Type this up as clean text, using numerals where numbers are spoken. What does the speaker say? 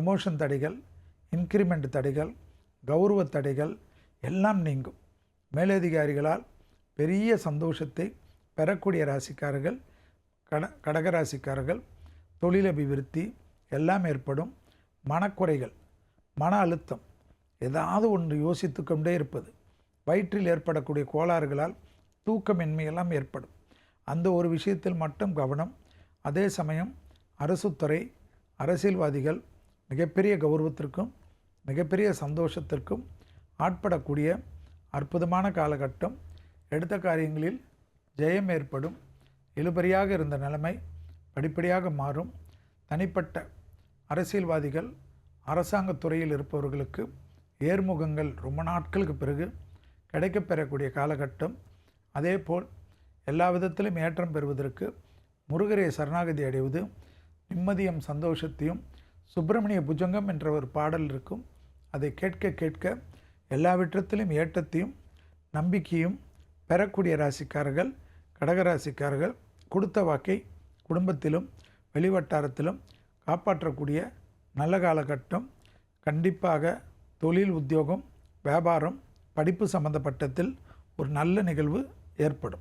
Promotion தடைகள், increment தடைகள், கௌரவ தடைகள் எல்லாம் நீங்கும். மேலதிகாரிகளால் பெரிய சந்தோஷத்தை பெறக்கூடிய ராசிக்காரர்கள் கடகராசிக்காரர்கள். தொழில் அபிவிருத்தி எல்லாம் ஏற்படும். மனக்குறைகள், மன அழுத்தம், ஏதாவது ஒன்று யோசித்து கொண்டே இருப்பது, வயிற்றில் ஏற்படக்கூடிய கோளாறுகளால் தூக்கமின்மையெல்லாம் ஏற்படும். அந்த ஒரு விஷயத்தில் மட்டும் கவனம். அதே சமயம் அரசுத்துறை, அரசியல்வாதிகள் மிகப்பெரிய கௌரவத்திற்கும் மிகப்பெரிய சந்தோஷத்திற்கும் ஆட்படக்கூடிய அற்புதமான காலகட்டம். எடுத்த காரியங்களில் ஜெயம் ஏற்படும். இழுபறியாக இருந்த நிலைமை படிப்படியாக மாறும். தனிப்பட்ட அரசியல்வாதிகள், அரசாங்கத் துறையில் இருப்பவர்களுக்கு ஏர்முகங்கள் ரொம்ப நாட்களுக்கு பிறகு கிடைக்கப்பெறக்கூடிய காலகட்டம். அதேபோல் எல்லா விதத்திலும் ஏற்றம் பெறுவதற்கு முருகரை சரணாகதி அடைவது நிம்மதியும் சந்தோஷத்தையும். சுப்பிரமணிய புஜங்கம் என்ற ஒரு பாடல் இருக்கும். அதை கேட்க கேட்க எல்லாவற்றத்திலும் ஏற்றத்தையும் நம்பிக்கையும் பெறக்கூடிய ராசிக்காரர்கள் கடகராசிக்காரர்கள். கொடுத்த வாக்கை குடும்பத்திலும் வெளிவட்டாரத்திலும் காப்பாற்றக்கூடிய நல்ல காலகட்டம். கண்டிப்பாக தொழில், உத்தியோகம், வியாபாரம், படிப்பு சம்பந்தப்பட்டத்தில் ஒரு நல்ல நிகழ்வு ஏற்படும்.